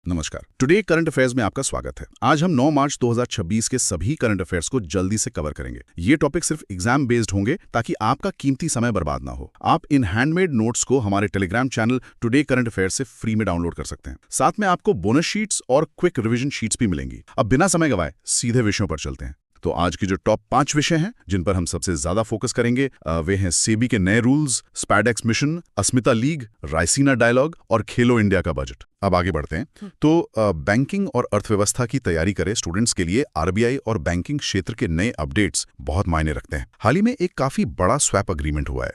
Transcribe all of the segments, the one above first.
नमस्कार। Today current affairs में आपका स्वागत है। आज हम 9 मार्च 2026 के सभी करंट अफेयर्स को जल्दी से कवर करेंगे। ये टॉपिक सिर्फ एग्जाम बेस्ड होंगे ताकि आपका कीमती समय बर्बाद ना हो। आप इन हैंडमेड नोट्स को हमारे Telegram channel today current affairs से फ्री में डाउनलोड कर सकते हैं। साथ में आपको बोनस शीट्स और क्विक रिवीजन शीट्स भी मिलेंगी। अब बिना समय गवाए सीधे विषयों पर चलते हैं। तो आज की जो टॉप 5 विषय हैं जिन पर हम सबसे ज्यादा फोकस करेंगे वे हैं सेबी के नए रूल्स, स्पैडेक्स मिशन, अस्मिता लीग, रायसीना डायलॉग और खेलो इंडिया का बजट। अब आगे बढ़ते हैं। तो बैंकिंग और अर्थव्यवस्था की तैयारी करे स्टूडेंट्स के लिए आरबीआई और बैंकिंग क्षेत्र के नए अपडेट्स बहुत मायने रखते हैं। हाल ही में एक काफी बड़ा स्वैप एग्रीमेंट हुआ है।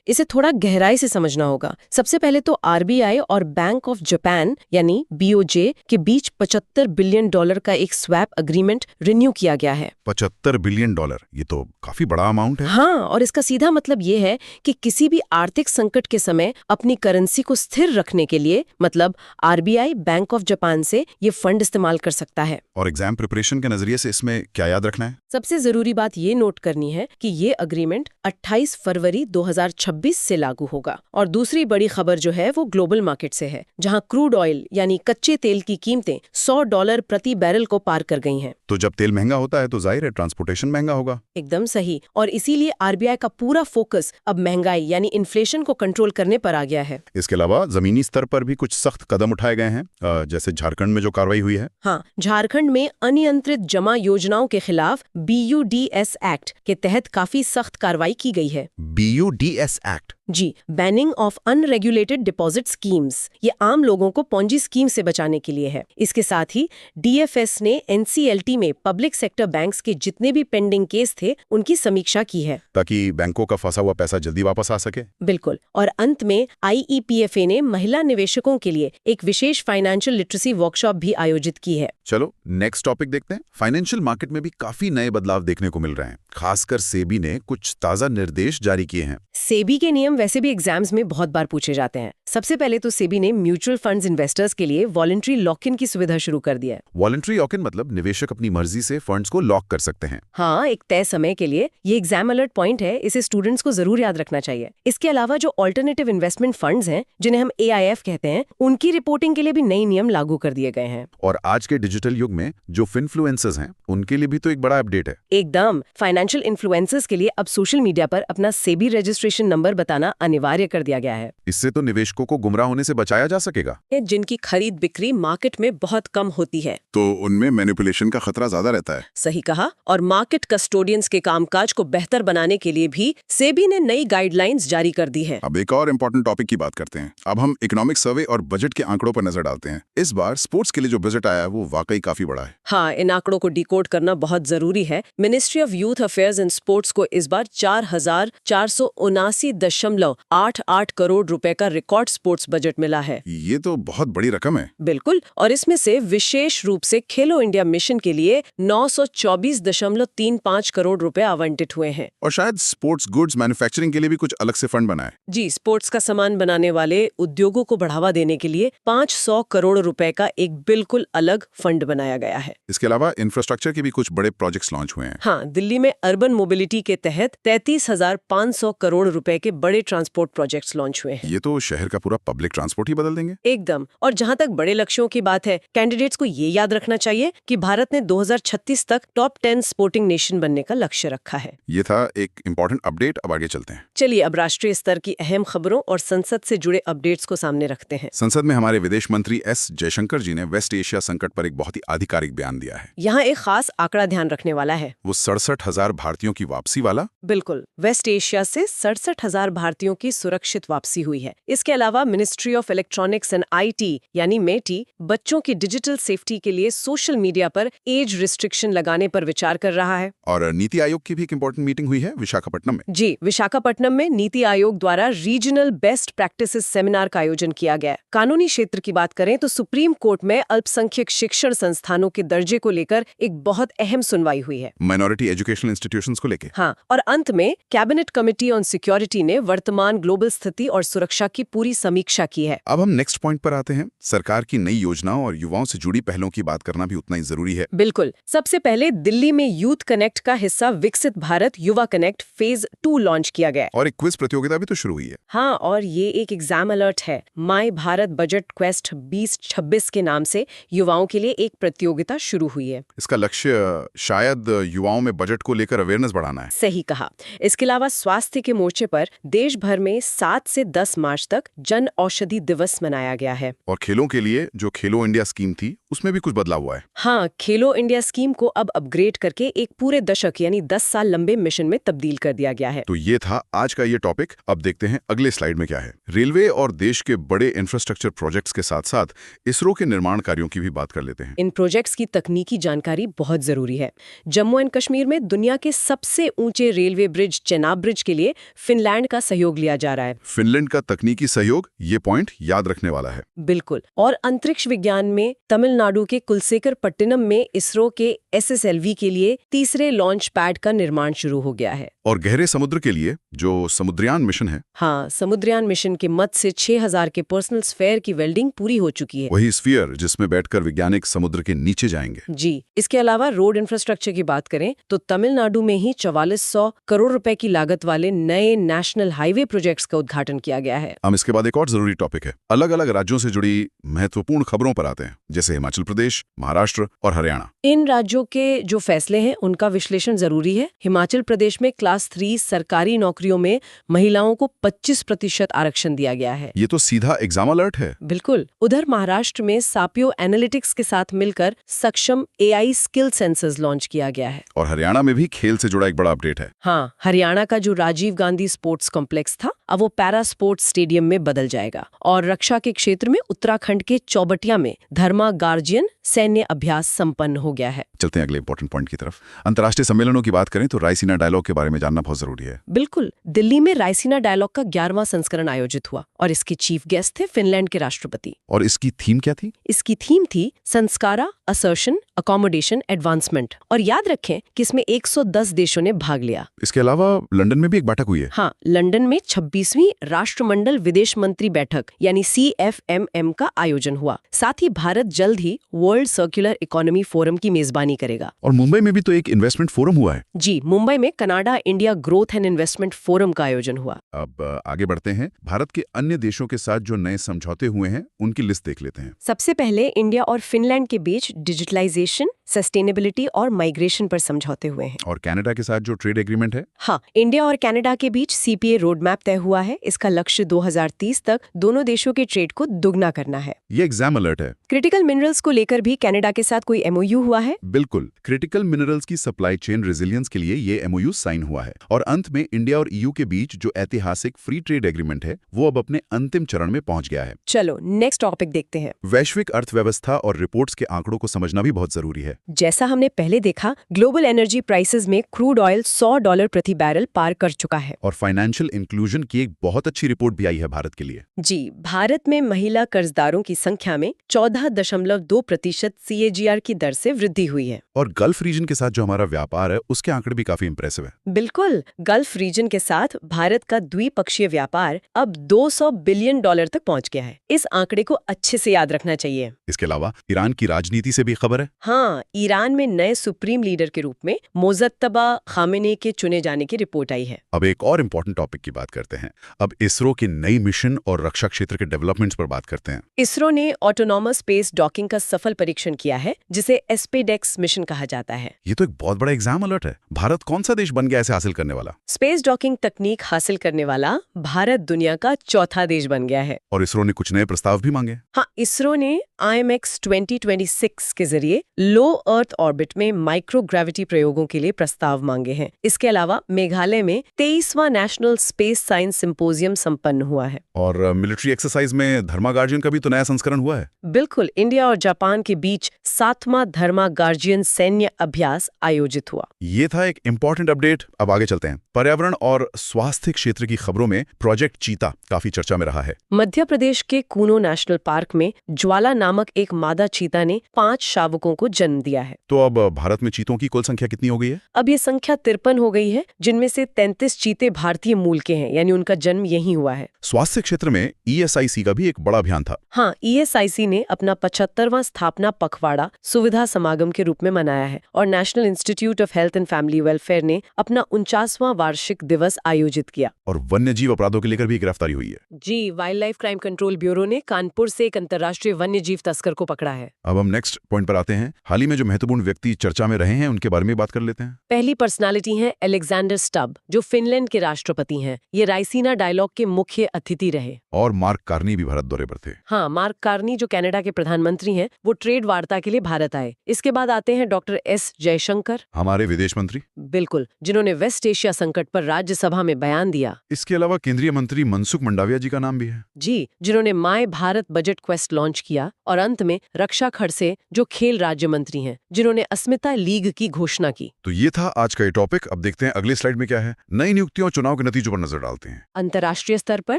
इसे थोड़ा गहराई से समझना होगा। सबसे पहले तो आरबीआई और बैंक ऑफ जापान यानी बीओजे के बीच $75 बिलियन का एक स्वैप एग्रीमेंट रिन्यू किया गया है। $75 बिलियन, ये तो काफी बड़ा अमाउंट है। हाँ, और इसका सीधा मतलब ये है कि किसी भी आर्थिक संकट के समय अपनी करेंसी को स्थिर रखने के लिए मतलब आरबीआई बैंक ऑफ जापान से ये फंड इस्तेमाल कर सकता है। और एग्जाम प्रिपरेशन के नजरिए से इसमें क्या याद रखना है? सबसे जरूरी बात ये नोट करनी है कि ये एग्रीमेंट 28 फरवरी 2026 से लागू होगा। और दूसरी बड़ी खबर जो है वो ग्लोबल मार्केट से है, जहां क्रूड ऑयल यानी कच्चे तेल की कीमतें $100 प्रति बैरल को पार कर गई हैं। तो जब तेल महंगा होता है तो जाहिर है ट्रांसपोर्टेशन महंगा होगा। एकदम सही। और इसीलिए आरबीआई का पूरा फोकस अब महंगाई यानी इन्फ्लेशन को कंट्रोल करने पर आ गया है। इसके अलावा जमीनी स्तर पर भी कुछ सख्त कदम उठाए गए हैं, जैसे झारखंड में जो कार्रवाई हुई है। हाँ, झारखंड में अनियंत्रित जमा योजनाओं के खिलाफ BUDS एक्ट के तहत काफी सख्त कार्रवाई की गई है। BUDS act? जी, banning of unregulated deposit schemes. ये आम लोगों को पॉन्जी स्कीम से बचाने के लिए है। इसके साथ ही DFS ने NCLT में पब्लिक सेक्टर बैंक्स के जितने भी पेंडिंग केस थे उनकी समीक्षा की है, ताकि बैंकों का फंसा हुआ पैसा जल्दी वापस आ सके। बिल्कुल। और अंत में IEPFA ने महिला निवेशकों के लिए एक विशेष फाइनेंशियल लिटरेसी वर्कशॉप भी आयोजित की है। चलो नेक्स्ट टॉपिक देखते हैं। फाइनेंशियल मार्केट में भी काफी नए बदलाव देखने को मिल रहे हैं। खासकर सेबी ने कुछ ताजा निर्देश जारी किए हैं। सेबी के नियम वैसे भी एग्जाम्स में बहुत बार पूछे जाते हैं। सबसे पहले तो सेबी ने म्यूचुअल फंड्स इन्वेस्टर्स के लिए वॉलंटरी लॉक इन की सुविधा शुरू कर दिया है। वॉलंटरी लॉक इन मतलब निवेशक अपनी मर्जी से फंड्स को लॉक कर सकते हैं। हाँ, एक तय समय के लिए। ये एग्जाम अलर्ट पॉइंट है, इसे स्टूडेंट्स को जरूर याद रखना चाहिए। इसके अलावा जो ऑल्टरनेटिव इन्वेस्टमेंट फंड्स हैं जिन्हें हम AIF कहते हैं, उनकी रिपोर्टिंग के लिए भी नए नियम लागू कर दिए गए हैं। और आज के डिजिटल युग में जो फिन्फ्लुएंसर्स हैं उनके लिए भी तो एक बड़ा अपडेट है। एकदम। फाइनेंशियल इन्फ्लुएंसर्स के लिए अब सोशल मीडिया पर अपना सेबी रजिस्ट्रेशन नंबर बताना अनिवार्य कर दिया गया है। इससे तो निवेशकों को गुमराह होने से बचाया जा सकेगा, जिनकी खरीद बिक्री मार्केट में बहुत कम होती है। तो उनमें मैनिपुलेशन का खतरा ज्यादा रहता है। सही कहा। और मार्केट कस्टोडियंस के कामकाज को बेहतर बनाने के लिए भी सेबी ने नई गाइडलाइंस जारी कर दी है। अब एक और इम्पोर्टेंट टॉपिक की बात करते हैं। अब हम इकोनॉमिक सर्वे और बजट के आंकड़ों पर नजर डालते हैं। इस बार स्पोर्ट्स के लिए जो बजट आया है वो वाकई काफी बड़ा है। हाँ, इन आंकड़ों को डिकोड करना बहुत जरूरी है। Ministry of youth affairs and sports को इस बार 4,479.88 करोड़ रुपए का रिकॉर्ड स्पोर्ट्स बजट मिला है। ये तो बहुत बड़ी रकम है। बिल्कुल। और इसमें से विशेष रूप से खेलो इंडिया मिशन के लिए 924.35 करोड़ रुपए आवंटित हुए हैं। और शायद स्पोर्ट्स गुड्स मैन्युफैक्चरिंग के लिए भी कुछ अलग से फंड बना है। जी, स्पोर्ट्स का सामान बनाने वाले उद्योगों को बढ़ावा देने के लिए 500 करोड़ रुपए का एक बिल्कुल अलग फंड बनाया गया है। इसके अलावा इंफ्रास्ट्रक्चर के भी कुछ बड़े प्रोजेक्ट्स लॉन्च हुए हैं। हाँ, दिल्ली में अर्बन मोबिलिटी के तहत 33,500 करोड़ रुपए के बड़े ट्रांसपोर्ट प्रोजेक्ट्स लॉन्च हुए हैं। ये तो शहर का पूरा पब्लिक ट्रांसपोर्ट ही बदल देंगे। एकदम। और जहाँ तक बड़े लक्ष्यों की बात है, कैंडिडेट्स को ये याद रखना चाहिए कि भारत ने 2036 तक टॉप 10 स्पोर्टिंग नेशन बनने का लक्ष्य रखा है। ये था एक इम्पोर्टेंट अपडेट। अब आगे चलते हैं। चलिए अब राष्ट्रीय स्तर की अहम खबरों और संसद से जुड़े अपडेट्स को सामने रखते हैं। संसद में हमारे विदेश मंत्री S जयशंकर जी ने वेस्ट एशिया संकट पर एक बहुत ही आधिकारिक बयान दिया है। यहाँ एक खास आंकड़ा ध्यान रखने वाला है। वो 67,000 भारतीयों की वापसी वाला। बिल्कुल। वेस्ट एशिया से 67,000 भारतीयों की सुरक्षित वापसी हुई है। इसके अलावा ministry of electronics and IT यानी मेटी बच्चों की डिजिटल सेफ्टी के लिए सोशल मीडिया पर एज रिस्ट्रिक्शन लगाने पर विचार कर रहा है। और नीति आयोग की भी एक इम्पोर्टेंट मीटिंग हुई है विशाखापट्टनम में। जी, विशाखापट्टनम में नीति आयोग द्वारा रीजनल बेस्ट प्रैक्टिसेस सेमिनार का आयोजन किया गया। कानूनी क्षेत्र की बात करें तो सुप्रीम कोर्ट में अल्पसंख्यक शिक्षण संस्थानों के दर्जे को लेकर एक बहुत अहम सुनवाई हुई है। माइनॉरिटी एजुकेशनल इंस्टीट्यूशंस को लेकर। हाँ, और अंत में कैबिनेट कमेटी ऑन सिक्योरिटी ने वर्तमान ग्लोबल स्थिति और सुरक्षा की पूरी समीक्षा की है। अब हम नेक्स्ट पॉइंट पर आते हैं। सरकार की नई योजनाओं और युवाओं से जुड़ी पहलों की बात करना भी उतना ही जरूरी है। बिल्कुल। सबसे पहले दिल्ली में यूथ कनेक्ट का हिस्सा विकसित भारत युवा कनेक्ट फेज 2 लॉन्च किया गया। और एक क्विज प्रतियोगिता भी तो शुरू हुई है। हाँ, और ये एक एग्जाम अलर्ट है। माई भारत बजट क्वेस्ट 2026 के नाम से युवाओं के लिए एक प्रतियोगिता शुरू हुई है। इसका लक्ष्य शायद युवाओं में बजट को लेकर अवेयरनेस बढ़ाना है। सही कहा। इसके अलावा स्वास्थ्य के मोर्चे पर देश भर में 7 से 10 मार्च तक जन औषधि दिवस मनाया गया है। और खेलों के लिए जो खेलो इंडिया स्कीम थी उसमें भी कुछ बदलाव हुआ है। हाँ, खेलो इंडिया स्कीम को अब अपग्रेड करके एक पूरे दशक यानी 10 साल लंबे मिशन में तब्दील कर दिया गया है। तो ये था आज का ये टॉपिक। अब देखते हैं अगले स्लाइड में क्या है। रेलवे और देश के बड़े इंफ्रास्ट्रक्चर प्रोजेक्ट्स के साथ साथ इसरो के निर्माण कार्यों की भी बात कर लेते हैं। इन प्रोजेक्ट्स की तकनीकी जानकारी बहुत जरूरी है। जम्मू एंड कश्मीर में दुनिया के सबसे ऊंचे रेलवे ब्रिज चेनाब ब्रिज के लिए फिनलैंड का सहयोग लिया जा रहा है। फिनलैंड का तकनीकी सहयोग, ये पॉइंट याद रखने वाला है। बिल्कुल। और अंतरिक्ष विज्ञान में तमिलनाडु के कुलसेकर-पट्टिनम में इसरो के SSLV के लिए तीसरे लॉन्च पैड का निर्माण शुरू हो गया है। और गहरे समुद्र के लिए जो समुद्रयान मिशन है, हाँ, समुद्रयान मिशन के मद से 6000 के पर्सनल स्फेयर की वेल्डिंग पूरी हो चुकी है। वही स्फीयर जिसमें बैठकर वैज्ञानिक समुद्र के नीचे जाएंगे। जी। इसके अलावा रोड इंफ्रास्ट्रक्चर की बात करें तो तमिलनाडु में ही 4400 करोड़ रुपए की लागत वाले नए नेशनल हाईवे प्रोजेक्ट्स का उद्घाटन किया गया है। हम इसके बाद एक और जरूरी टॉपिक है। अलग अलग राज्यों से जुड़ी महत्वपूर्ण खबरों पर आते हैं, जैसे हिमाचल प्रदेश, महाराष्ट्र और हरियाणा। इन राज्यों के जो फैसले हैं उनका विश्लेषण जरूरी है। हिमाचल प्रदेश में क्लास 3 सरकारी नौकरियों में महिलाओं को 25% आरक्षण दिया गया है। ये तो सीधा एग्जाम अलर्ट है। बिल्कुल। उधर महाराष्ट्र में सापियो एनालिटिक्स के साथ मिलकर सक्षम AI स्किल सेंसस लॉन्च किया गया है। और हरियाणा में भी खेल से जुड़ा एक बड़ा अपडेट है। हाँ, हरियाणा का जो राजीव गांधी स्पोर्ट्स कॉम्प्लेक्स था अब वो पैरा स्पोर्ट्स स्टेडियम में बदल जाएगा। और रक्षा के क्षेत्र में उत्तराखंड के चौबटिया में धर्मा गार्जियन सैन्य अभ्यास संपन्न हो गया है। चलते हैं अगले इंपॉर्टेंट पॉइंट की तरफ। अंतर्राष्ट्रीय सम्मेलनों की बात करें तो रायसीना डायलॉग के बारे में जानना बहुत जरूरी है। बिल्कुल। दिल्ली में रायसीना डायलॉग का 11वां संस्करण आयोजित हुआ और इसके चीफ गेस्ट थे फिनलैंड के राष्ट्रपति। और इसकी थीम क्या थी? इसकी थीम थी संस्कारा, असर्शन, अकोमोडेशन, एडवांसमेंट। और याद रखें कि इसमें 110 देशों ने भाग लिया। इसके अलावा लंदन में भी एक बैठक हुई है। हाँ, लंदन में 26वीं राष्ट्रमंडल विदेश मंत्री बैठक यानी CFMM का आयोजन हुआ। साथ ही भारत जल्द ही वर्ल्ड सर्कुलर इकोनॉमी फोरम की मेजबानी करेगा। और मुंबई में भी तो एक इन्वेस्टमेंट फोरम हुआ है। जी, मुंबई में Canada India growth and investment forum का आयोजन हुआ। अब आगे बढ़ते हैं। भारत के अन्य देशों के साथ जो नए समझौते हुए हैं उनकी लिस्ट देख लेते हैं। सबसे पहले इंडिया और फिनलैंड के बीच डिजिटलाइजेशन, सस्टेनेबिलिटी और माइग्रेशन पर समझौते हुए हैं। और कनाडा के साथ जो ट्रेड एग्रीमेंट है, हाँ, इंडिया और कनाडा के बीच CPA रोड मैप तय हुआ है। इसका लक्ष्य 2030 तक दोनों देशों के ट्रेड को दुगना करना है। ये एग्जाम अलर्ट है। क्रिटिकल मिनरल्स को लेकर भी कनाडा के साथ कोई MOU हुआ है। बिल्कुल। क्रिटिकल मिनरल्स की सप्लाई चेन रेजिलियंस के लिए ये MOU साइन हुआ है। और अंत में इंडिया और EU के बीच जो ऐतिहासिक फ्री ट्रेड एग्रीमेंट है वो अब अपने अंतिम चरण में पहुंच गया है। चलो नेक्स्ट टॉपिक देखते हैं। वैश्विक अर्थव्यवस्था और रिपोर्ट्स के आंकड़ों को समझना भी बहुत जरूरी है। जैसा हमने पहले देखा, ग्लोबल एनर्जी प्राइसेस में क्रूड ऑयल $100 प्रति बैरल पार कर चुका है। और फाइनेंशियल इंक्लूजन की एक बहुत अच्छी रिपोर्ट भी आई है भारत के लिए। जी, भारत में महिला कर्जदारों की संख्या में 14.2% CAGR की दर से वृद्धि हुई है। और गल्फ रीजन के साथ जो हमारा व्यापार है उसके आंकड़े भी काफी इंप्रेसिव है। बिल्कुल। गल्फ रीजन के साथ भारत का द्विपक्षीय व्यापार अब $200 बिलियन तक पहुंच गया है। इस आंकड़े को अच्छे से याद रखना चाहिए। इसके अलावा ईरान की राजनीति से भी खबर है। हाँ, ईरान में नए सुप्रीम लीडर के रूप में मोज़त्तबा खामेनी के चुने जाने की रिपोर्ट आई है। अब एक और इम्पोर्टेंट टॉपिक की बात करते हैं। अब इसरो की नई मिशन और रक्षा क्षेत्र के डेवलपमेंट्स पर बात करते हैं। इसरो ने ऑटोनॉमस स्पेस डॉकिंग का सफल परीक्षण किया है, जिसे एस्पेडेक्स मिशन कहा जाता है। ये तो एक बहुत बड़ा एग्जाम अलर्ट है। भारत कौन सा देश बन गया इसे हासिल करने वाला? स्पेस डॉकिंग तकनीक हासिल करने वाला भारत दुनिया का चौथा देश बन गया है। और इसरो ने कुछ नए प्रस्ताव भी मांगे। हाँ, इसरो ने IMX 2026 के जरिए लो अर्थ ऑर्बिट में माइक्रोग्रेविटी प्रयोगों के लिए प्रस्ताव मांगे हैं। इसके अलावा मेघालय में 23वां नेशनल स्पेस साइंस सिंपोजियम संपन्न हुआ है। और मिलिट्री एक्सरसाइज में धर्मा गार्जियन का भी तो नया संस्करण हुआ है। बिल्कुल। इंडिया और जापान के बीच 7वां धर्मा गार्जियन सैन्य अभ्यास आयोजित हुआ। ये था एक इम्पोर्टेंट अपडेट। अब आगे चलते हैं। पर्यावरण और स्वास्थ्य क्षेत्र की खबरों में प्रोजेक्ट चीता काफी चर्चा में रहा है। मध्य प्रदेश के कूनो नेशनल पार्क में ज्वाला नामक एक मादा चीता ने 5 शावकों को जन्म दिया है। तो अब भारत में चीतों की कुल संख्या कितनी हो गई है? अब ये संख्या 53 हो गई है, जिनमें से 33 चीते भारतीय मूल के हैं, यानी उनका जन्म यहीं हुआ है। स्वास्थ्य क्षेत्र में ESIC का भी एक बड़ा अभियान था। हाँ, ESIC ने अपना 75वां स्थापना पखवाड़ा सुविधा समागम के रूप में मनाया है और national institute of health and family welfare ने अपना 49वां वार्षिक दिवस आयोजित किया। और वन्य जीव अपराधों के लेकर भी गिरफ्तारी हुई है। जी, wild life crime control bureau ने कानपुर से एक अंतर्राष्ट्रीय वन्य जीव तस्कर को पकड़ा है। अब हम नेक्स्ट पॉइंट पर आते हैं। हाल ही में जो महत्वपूर्ण व्यक्ति चर्चा में रहे हैं उनके बारे में बात कर लेते हैं। पहली पर्सनालिटी है अलेक्जेंडर स्टब, जो फिनलैंड के राष्ट्रपति हैं। ये राइसीना डायलॉग के मुख्य अतिथि रहे। और मार्क कार्नी भी भारत दौरे पर थे। हाँ, मार्क कार्नी जो कनाडा के प्रधानमंत्री हैं, वो ट्रेड वार्ता के लिए भारत आए। इसके बाद आते हैं डॉक्टर S जयशंकर, हमारे विदेश मंत्री। बिल्कुल, जिन्होंने वेस्ट एशिया संकट पर राज्यसभा में बयान दिया। इसके अलावा केंद्रीय मंत्री मनसुख मंडाविया जी का नाम भी है। जी, जिन्होंने my Bharat budget quest launch किया। और अंत में रक्षा खड़से, जो खेल राज्य मंत्री हैं, जिन्होंने अस्मिता लीग की घोषणा की। तो ये था आज का ये टॉपिक। अब देखते हैं अगले स्लाइड में क्या है। नई नियुक्तियों और चुनाव के नतीजों पर नजर डालते हैं। अंतर्राष्ट्रीय स्तर पर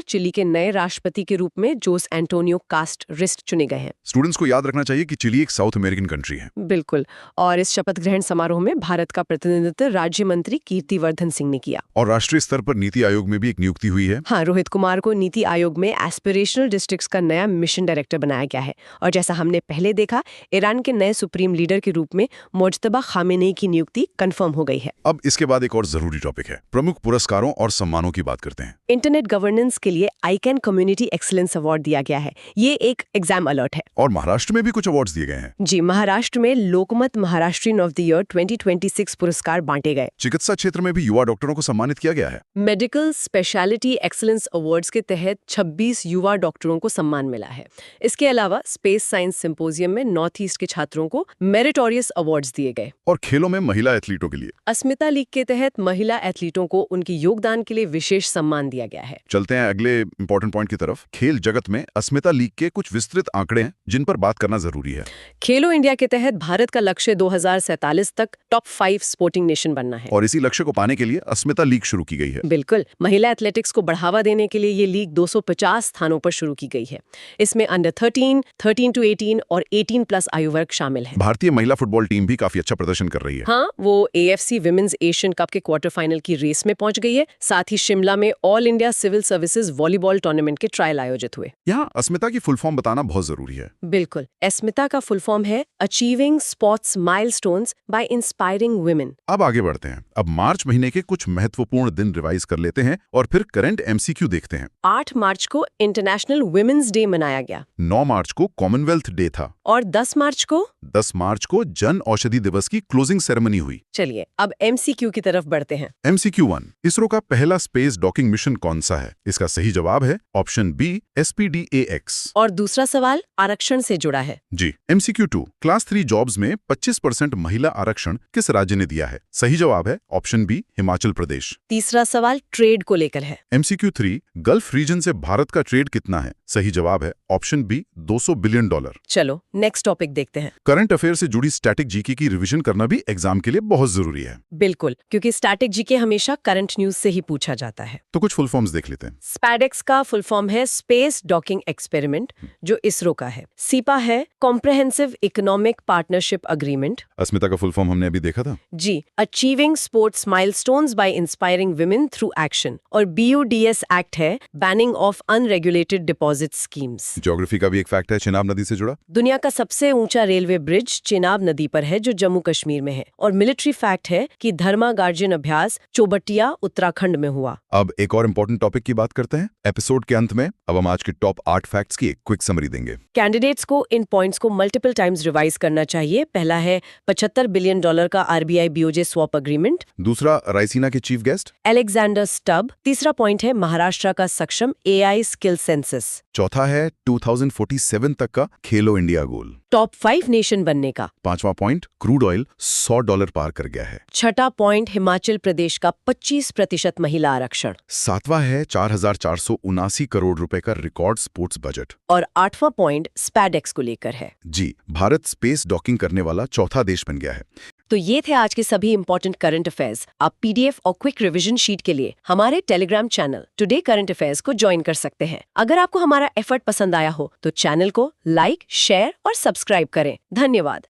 चिली के नए राष्ट्रपति के रूप में जोस एंटोनियो कास्टरिस्ट चुने गए हैं। स्टूडेंट्स को याद रखना चाहिए कि चिली एक साउथ अमेरिकन कंट्री है। बिल्कुल, और इस शपथ ग्रहण समारोह में भारत का प्रतिनिधित्व राज्य मंत्री कीर्तिवर्धन सिंह ने किया। और राष्ट्रीय स्तर पर नीति आयोग में भी एक नियुक्ति हुई है। हाँ, रोहित कुमार को नीति आयोग में एस्पिरेशनल डिस्ट्रिक्ट्स का नया मिशन डायरेक्टर बनाया गया है। और जैसा हमने पहले देखा, ईरान के नए सुप्रीम लीडर के रूप में मुज्तबा खामेनेई की नियुक्ति कंफर्म हो गई है। अब इसके बाद एक और जरूरी टॉपिक है, प्रमुख पुरस्कारों और सम्मानों की बात करते हैं। इंटरनेट गवर्नेंस के लिए आईकैन कम्युनिटी एक्सीलेंस अवार्ड दिया गया है। ये एक एग्जाम अलर्ट है। और महाराष्ट्र में भी कुछ अवार्ड्स दिए गए हैं। जी, महाराष्ट्र में लोकमत महाराष्ट्रियन ऑफ द ईयर 2026 पुरस्कार बांटे गए। चिकित्सा क्षेत्र में भी युवा डॉक्टरों को सम्मानित किया गया है। मेडिकल स्पेशलिटी एक्सीलेंस अवार्ड्स के तहत 26 युवा डॉक्टरों को सम्मान मिला है। इसके अलावा स्पेस साइंस सिंपोजियम में नॉर्थ ईस्ट के छात्रों को मेरिटोरियस अवार्ड्स दिए गए। और खेलों में महिला एथलीटों के लिए अस्मिता लीग के तहत महिला एथलीटों को उनके योगदान के लिए विशेष सम्मान दिया गया है। चलते हैं अगले इंपॉर्टेंट पॉइंट की तरफ। खेल जगत में अस्मिता लीग के कुछ विस्तृत आंकड़े हैं जिन पर बात करना जरूरी है। खेलो इंडिया के तहत भारत का लक्ष्य 2047 तक टॉप 5 स्पोर्टिंग नेशन बनना है। और इसी लक्ष्य को पाने के लिए अस्मिता लीग शुरू की गई है। बिल्कुल, महिला एथलेटिक्स को बढ़ावा देने के लिए ये लीग 250 स्थानों पर शुरू की गई है। इसमें अंडर 13, 13 to 18 और 18+ आयु वर्ग शामिल है। भारतीय महिला फुटबॉल टीम भी काफी अच्छा प्रदर्शन कर रही है। हाँ, वो AFC विमेंस एशियन कप के क्वार्टर फाइनल की रेस में पहुंच गई है। साथ ही शिमला में all India civil services volleyball tournament के ट्रायल आयोजित हुए। यहाँ अस्मिता की फुल फॉर्म बताना बहुत जरूरी है। बिल्कुल, अस्मिता का फुल फॉर्म है achieving sports milestones by inspiring women. अब आगे बढ़ते हैं। अब मार्च महीने के कुछ महत्वपूर्ण दिन रिवाइज कर लेते हैं और फिर करंट MCQ देखते हैं। 8 मार्च को इंटरनेशनल वुमेन्स डे मनाया गया। 9 मार्च को कॉमनवेल्थ डे था। और 10 मार्च को जन औषधि दिवस की क्लोजिंग सेरेमनी हुई। चलिए अब MCQ की तरफ बढ़ते हैं। MCQ 1, इसरो का पहला स्पेस डॉकिंग मिशन कौन सा है? इसका सही जवाब है ऑप्शन B, SPDAX। और दूसरा सवाल आरक्षण से जुड़ा है। जी। MCQ 2, क्लास 3 जॉब्स में 25% महिला आरक्षण किस राज्य ने दिया है? सही जवाब है ऑप्शन B, हिमाचल प्रदेश। तीसरा सवाल ट्रेड को लेकर है। MCQ 3, गल्फ रीजन से भारत का ट्रेड कितना है? सही जवाब है ऑप्शन B, $200 बिलियन। चलो नेक्स्ट टॉपिक देखते हैं। करंट अफेयर से जुड़ी स्टैटिक जीके की रिवीजन करना भी एग्जाम के लिए बहुत जरूरी है। बिल्कुल, क्योंकि स्टैटिक जीके हमेशा करंट न्यूज से ही पूछा जाता है। तो कुछ फुल फॉर्म्स देख लेते हैं। स्पैडेक्स का फुल फॉर्म है स्पेस डॉकिंग एक्सपेरिमेंट, जो इसरो का है। सीपा है comprehensive economic partnership agreement. ASMITA का फुल फॉर्म हमने अभी देखा था। जी, achieving sports milestones by inspiring women through action. और BUDS एक्ट है banning of unregulated deposit schemes. Geography का भी एक फैक्ट है, चिनाब नदी से जुड़ा। दुनिया का सबसे ऊंचा रेलवे ब्रिज चिनाब नदी पर है, जो जम्मू कश्मीर में है। और मिलिट्री फैक्ट है कि धर्मा गार्जियन अभ्यास चौबटिया उत्तराखंड में हुआ। अब एक और इम्पोर्टेंट टॉपिक की बात करते हैं। एपिसोड के अंत में अब हम आज के टॉप 8 फैक्ट्स की एक क्विक समरी देंगे। कैंडिडेट्स को इन पॉइंट्स को मल्टीपल टाइम्स रिवाइज करना चाहिए। पहला है $75 बिलियन का RBI BOJ स्वैप अग्रीमेंट। दूसरा, राइसीना के चीफ गेस्ट अलेक्जेंडर स्टब। तीसरा पॉइंट है महाराष्ट्र का सक्षम AI स्किल सेंसस। चौथा है 2047 तक का खेलो इंडिया गोल। टॉप 5 नेशन बनने का। पांचवा पॉइंट, क्रूड ऑयल $100 पार कर गया है। छठा पॉइंट, हिमाचल प्रदेश का 25% महिला आरक्षण। सातवां है 4,479 करोड़ रुपए का रिकॉर्ड स्पोर्ट्स बजट। और 8वां पॉइंट स्पैडेक्स को लेकर है। जी, भारत स्पेस डॉकिंग करने वाला चौथा देश बन गया है। तो ये थे आज के सभी इंपॉर्टेंट करंट अफेयर्स। आप PDF और क्विक रिवीजन शीट के लिए हमारे Telegram channel today current affairs को ज्वाइन कर सकते हैं। अगर आपको हमारा एफर्ट पसंद आया हो तो चैनल को लाइक, शेयर और सब्सक्राइब करें। धन्यवाद।